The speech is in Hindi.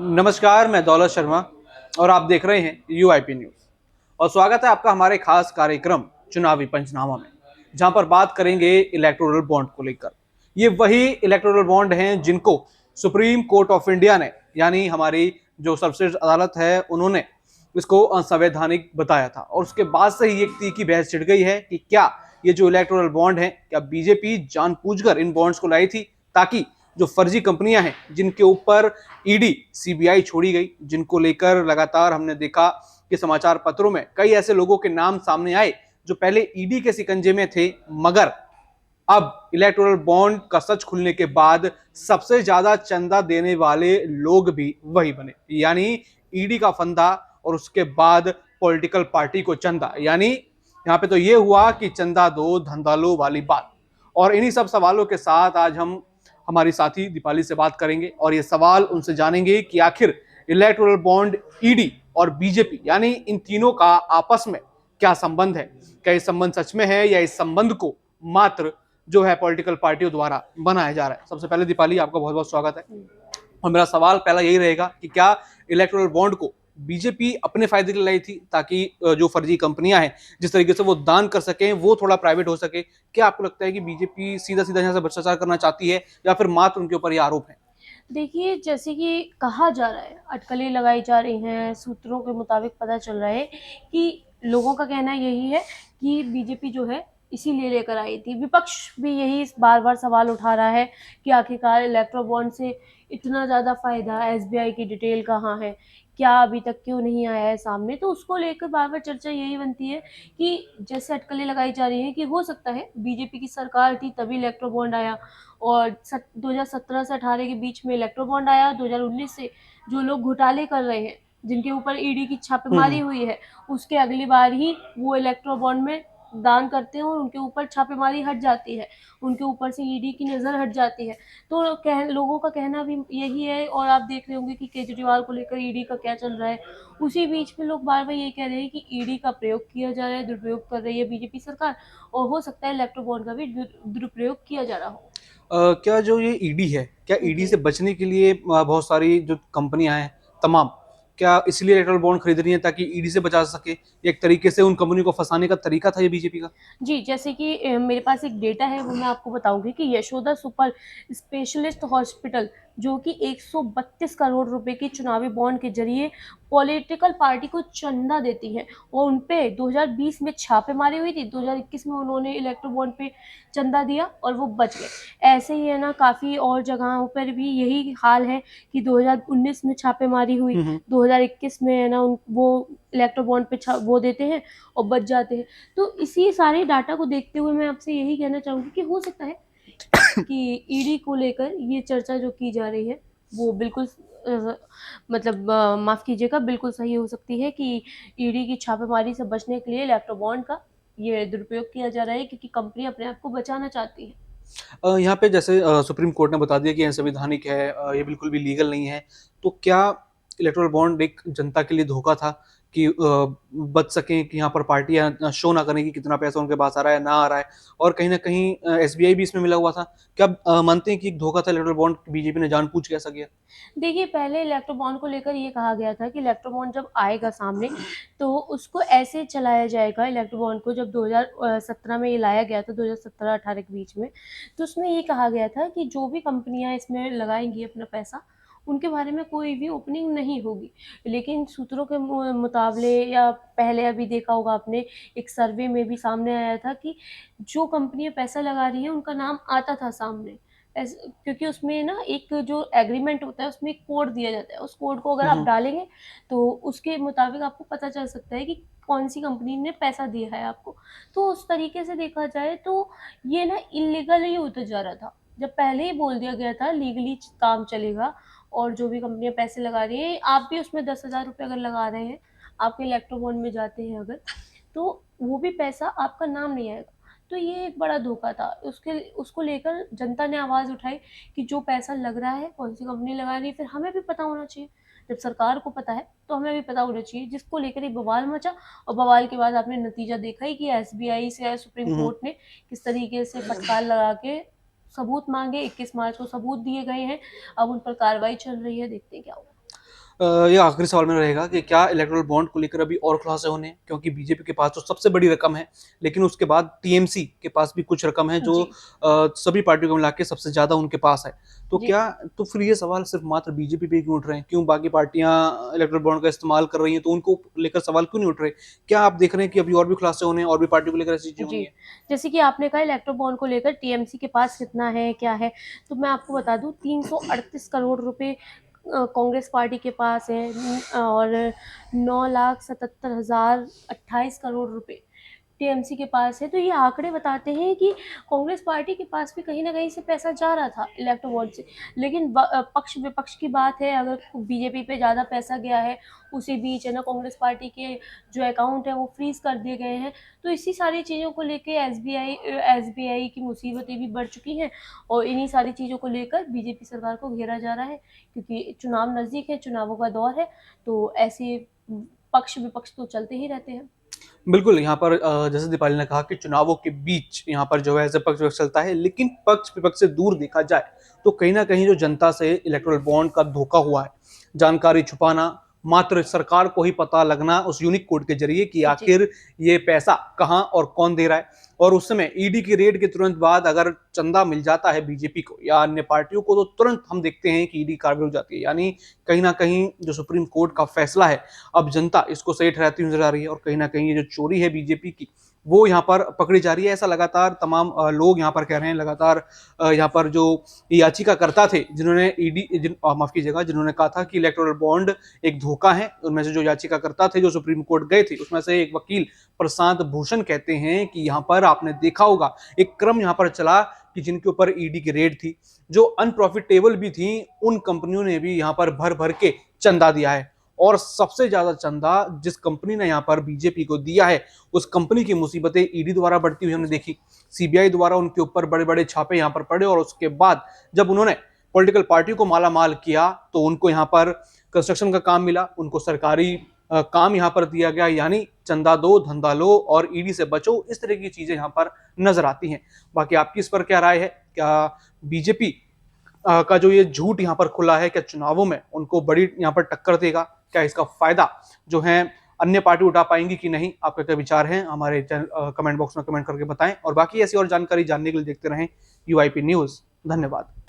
नमस्कार, मैं दौलत शर्मा और आप देख रहे हैं यूआईपी न्यूज। और स्वागत है आपका हमारे खास कार्यक्रम चुनावी पंचनामा में, जहां पर बात करेंगे इलेक्टोरल बॉन्ड को लेकर। ये वही इलेक्टोरल बॉन्ड हैं जिनको सुप्रीम कोर्ट ऑफ इंडिया ने, यानी हमारी जो सर्वश्रेष्ठ अदालत है, उन्होंने इसको असंवैधानिक बताया था। और उसके बाद से ही एक तीखी बहस छिड़ गई है कि क्या ये जो इलेक्टोरल बॉन्ड है, क्या बीजेपी जानबूझकर इन बॉन्ड्स को लाई थी ताकि जो फर्जी कंपनियां हैं जिनके ऊपर ईडी सीबीआई छोड़ी गई, जिनको लेकर लगातार हमने देखा कि समाचार पत्रों में कई ऐसे लोगों के नाम सामने आए जो पहले ईडी के शिकंजे में थे, मगर अब इलेक्टोरल बॉन्ड का सच खुलने के बाद सबसे ज्यादा चंदा देने वाले लोग भी वही बने, यानी ईडी का फंदा और उसके बाद पॉलिटिकल पार्टी को चंदा। यानी यहाँ पे तो ये हुआ कि चंदा दो धंधा लो वाली बात। और इन्हीं सब सवालों के साथ आज हम हमारी साथी दीपाली से बात करेंगे और ये सवाल उनसे जानेंगे कि आखिर इलेक्टोरल बॉन्ड, ईडी और बीजेपी, यानी इन तीनों का आपस में क्या संबंध है। क्या इस संबंध सच में है या इस संबंध को मात्र जो है पॉलिटिकल पार्टियों द्वारा बनाया जा रहा है। सबसे पहले दीपाली, आपका बहुत बहुत स्वागत है। और मेरा सवाल पहला यही रहेगा कि क्या इलेक्टोरल बॉन्ड को बीजेपी अपने फायदे के लिए लाई थी ताकि जो फर्जी कंपनियां हैं जिस तरीके से वो दान कर सकें वो थोड़ा प्राइवेट हो सके। क्या आपको लगता है कि बीजेपी सीधा सीधा यहाँ से भ्रष्टाचार करना चाहती है या फिर मात्र उनके ऊपर ये आरोप है? देखिए, जैसे कि कहा जा रहा है, अटकलें लगाई जा रही हैं, सूत्रों के मुताबिक पता चल रहा है कि लोगों का कहना यही है कि बीजेपी जो है इसीलिए लेकर आई थी। विपक्ष भी यही बार-बार सवाल उठा रहा है कि आखिरकार इलेक्ट्रो बॉन्ड से इतना ज़्यादा फ़ायदा, एसबीआई की डिटेल कहाँ है? क्या अभी तक क्यों नहीं आया है सामने? तो उसको लेकर बार-बार चर्चा यही बनती है कि जैसे अटकलें लगाई जा रही हैं कि हो सकता है बीजेपी की सरकार थी तभी इलेक्ट्रो बॉन्ड आया और 2017 से 18 के बीच में इलेक्ट्रो बॉन्ड आया। 2019 से जो लोग घोटाले कर रहे हैं, जिनके ऊपर ईडी की छापेमारी हुई है, उसके अगली बार ही वो इलेक्ट्रो बॉन्ड में दान करते हैं और उनके ऊपर छापेमारी हट जाती है, उनके ऊपर से ईडी की नज़र हट जाती है। तो लोगों का कहना भी यही है और आप देख रहे होंगे कि केजरीवाल को लेकर ईडी का क्या चल रहा है। उसी बीच में लोग बार-बार ये कह रहे हैं कि ईडी का प्रयोग किया जा रहा है, दुरुपयोग कर रही है बीजेपी सरकार और हो सकता है इलेक्ट्रो बॉन्ड का भी दुरुपयोग किया जा रहा हो। क्या जो ये ईडी है, क्या ईडी जी। से बचने के लिए बहुत सारी जो कंपनियां हैं तमाम, क्या इसलिए इलेक्टोरल बॉन्ड खरीद रही हैं ताकि ईडी से बचा सके? एक तरीके से उन कंपनियों को फंसाने का तरीका था ये बीजेपी का? जी, जैसे कि मेरे पास एक डेटा है वो मैं आपको बताऊँगी कि यशोदा सुपर स्पेशलिस्ट हॉस्पिटल जो कि 132 करोड़ रुपए के चुनावी बॉन्ड के ज़रिए पॉलिटिकल पार्टी को चंदा देती है और उन पे 2020 में छापेमारी हुई थी, 2021 में उन्होंने इलेक्ट्रो बॉन्ड पे चंदा दिया और वो बच गए। ऐसे ही है ना काफ़ी और जगहों पर भी यही हाल है कि 2019 में छापेमारी हुई, हम्म। 2021 में है ना वो इलेक्ट्रो बॉन्ड पे वो देते हैं और बच जाते हैं। तो इसी सारे डाटा को देखते हुए मैं आपसे यही कहना चाहूँगी कि हो सकता है कि ईडी को लेकर ये चर्चा जो की जा रही है, वो बिल्कुल मतलब माफ़ कीजिएगा बिल्कुल सही हो सकती है कि ईडी की छापेमारी से बचने के लिए इलेक्ट्रो बॉन्ड का ये दुरुपयोग किया जा रहा है क्योंकि कंपनी अपने आप को बचाना चाहती है। यहाँ पे जैसे सुप्रीम कोर्ट ने बता दिया कि असंवैधानिक है, ये बिल्कुल भी लीगल नहीं है। तो क्या इलेक्टोरल बॉन्ड एक जनता के लिए धोखा था कि बच सकें, कि यहाँ पर पार्टियां शो ना करें कि कितना पैसा उनके पास आ रहा है ना आ रहा है, और कहीं ना कहीं एसबीआई भी इसमें मिला हुआ था। क्या मानते हैं कि एक धोखा था इलेक्टोरल बॉन्ड, बीजेपी ने जानबूझ के ऐसा किया? देखिए, पहले इलेक्ट्रो बॉन्ड को लेकर ये कहा गया था कि इलेक्ट्रो बॉन्ड जब आएगा सामने, तो उसको ऐसे चलाया जाएगा इलेक्ट्रो बॉन्ड को जब 2017 में ये लाया गया था, 2017-18 के बीच में, तो उसमें ये कहा गया था कि जो भी कंपनियाँ इसमें लगाएँगी अपना पैसा, उनके बारे में कोई भी ओपनिंग नहीं होगी। लेकिन सूत्रों के मुताबले या पहले अभी देखा होगा आपने, एक सर्वे में भी सामने आया था कि जो कंपनियाँ पैसा लगा रही हैं, उनका नाम आता था सामने। क्योंकि उसमें ना एक जो एग्रीमेंट होता है उसमें एक कोड दिया जाता है, उस कोड को अगर आप हम्म। डालेंगे तो उसके मुताबिक आपको पता चल सकता है कि कौन-सी कंपनी ने पैसा दिया है आपको। तो उस तरीके से देखा जाए तो ये ना इल्लीगल ही होता जा रहा था। जब पहले ही बोल दिया गया था लीगली काम चलेगा और जो भी कंपनियाँ पैसे लगा रही हैं, आप भी उसमें 10,000 रुपए अगर लगा रहे हैं, आपके इलेक्ट्रो बॉन्ड में जाते हैं अगर, तो वो भी पैसा आपका नाम नहीं आएगा। तो ये एक बड़ा धोखा था। उसको लेकर जनता ने आवाज़ उठाई कि जो पैसा लग रहा है, कौन-सी कंपनी लगा रही है, फिर हमें भी पता होना चाहिए। जब सरकार को पता है, तो हमें भी पता होना चाहिए, जिसको लेकर एक बवाल मचा और बवाल के बाद आपने नतीजा देखा ही कि एसबीआई से सुप्रीम हम्म। कोर्ट ने किस तरीके से फटकार लगा के सबूत माँगे, 21 मार्च को सबूत दिए गए हैं। अब उन पर कार्रवाई चल रही है, देखते हैं क्या होगा। ये आखिरी सवाल मेरा रहेगा कि क्या इलेक्टोरल बॉन्ड को लेकर अभी और खुलासे होने हैं, क्योंकि बीजेपी के पास तो सबसे बड़ी रकम है, लेकिन उसके बाद टीएमसी के पास भी कुछ रकम है जो जी सभी पार्टियों को मिला के सबसे ज्यादा उनके पास है। तो जी क्या, तो फिर ये सवाल सिर्फ मात्र बीजेपी पे क्यों उठ रहे हैं? क्यों बाकी पार्टियां इलेक्टोरल बॉन्ड का इस्तेमाल कर रही हैं तो उनको लेकर सवाल क्यों नहीं उठ रहे? क्या आप देख रहे हैं कि अभी और भी खुलासे होने हैं और भी पार्टियों को लेकर ऐसी चीजें जी, होनी है? जैसे कि आपने कहा इलेक्ट्रो बॉन्ड को लेकर टीएमसी के पास कितना है, क्या है? तो मैं आपको बता दूँ 338 करोड़ रुपए कांग्रेस पार्टी के पास है और 9,77,028 करोड़ रुपए टीएमसी के पास है। तो ये आंकड़े बताते हैं कि कांग्रेस पार्टी के पास भी कहीं न कहीं से पैसा जा रहा था इलेक्टो बोर्ड से। लेकिन पक्ष विपक्ष की बात है, अगर बीजेपी पे ज़्यादा पैसा गया है, उसी बीच है ना कांग्रेस पार्टी के जो अकाउंट है वो फ्रीज़ कर दिए गए हैं। तो इसी सारी चीज़ों को लेके एसबीआई की मुसीबतें भी बढ़ चुकी हैं और इन्हीं सारी चीज़ों को लेकर बीजेपी सरकार को घेरा जा रहा है, क्योंकि चुनाव नज़दीक है, चुनावों का दौर है, तो ऐसे पक्ष विपक्ष तो चलते ही रहते हैं। बिल्कुल, यहाँ पर जैसे दीपाली ने कहा कि चुनावों के बीच यहाँ पर जो है ऐसे पक्ष-विपक्ष चलता है, लेकिन पक्ष-विपक्ष से दूर देखा जाए, तो कहीं न कहीं जो जनता से इलेक्टोरल बॉन्ड का धोखा हुआ है, जानकारी छुपाना, मात्र सरकार को ही पता लगना उस यूनिक कोड के ज़रिए कि जी, आखिर ये पैसा कहाँ और कौन दे रहा है। और उस समय ईडी की रेड के तुरंत बाद अगर चंदा मिल जाता है बीजेपी को या अन्य पार्टियों को, तो तुरंत हम देखते हैं कि ईडी कार्रवाई हो जाती है। यानी कहीं न कहीं जो सुप्रीम कोर्ट का फैसला है, अब जनता इसको सही ठहराती नजर आ रही है और कहीं न कहीं ये जो चोरी है बीजेपी की, वो यहाँ पर पकड़ी जा रही है। ऐसा लगातार तमाम लोग यहाँ पर कह रहे हैं, लगातार यहाँ पर जो याचिकाकर्ता थे, जिन्होंने माफ़ कीजिएगा, जिन्होंने कहा था कि इलेक्टोरल बॉन्ड एक धोखा है, उनमें से जो याचिकाकर्ता थे, जो सुप्रीम कोर्ट गए थे, उसमें से एक वकील प्रशांत भूषण कहते हैं कि यहाँ पर आपने देखा होगा, एक क्रम यहाँ पर चला कि जिनके ऊपर ईडी की रेड थी, जो अनप्रॉफिटेबल भी थी, उन कंपनियों ने भी यहाँ पर भर-भर के चंदा दिया है। और सबसे ज्यादा चंदा जिस कंपनी ने यहाँ पर बीजेपी को दिया है, उस कंपनी की मुसीबतें ईडी द्वारा बढ़ती हुई हमने देखी। सीबीआई द्वारा उनके ऊपर बड़े-बड़े छापे यहाँ पर पड़े और उसके बाद जब उन्होंने पॉलिटिकल पार्टी को माला-माल किया, तो उनको यहाँ पर कंस्ट्रक्शन का काम मिला, उनको सरकारी काम यहाँ पर दिया गया, यानी चंदा दो, धंधा लो और ईडी से बचो, इस तरह की चीजें यहाँ पर नजर आती हैं। बाकी आपकी इस पर क्या राय है? क्या बीजेपी का जो ये झूठ यहाँ पर खुला है, क्या चुनावों में उनको बड़ी यहाँ पर टक्कर देगा? क्या इसका फायदा जो है अन्य पार्टी उठा पाएंगी कि नहीं? आपका क्या विचार है? हमारे कमेंट बॉक्स में कमेंट करके बताएं और बाकी ऐसी और जानकारी जानने के लिए देखते रहें यूआईपी न्यूज़। धन्यवाद।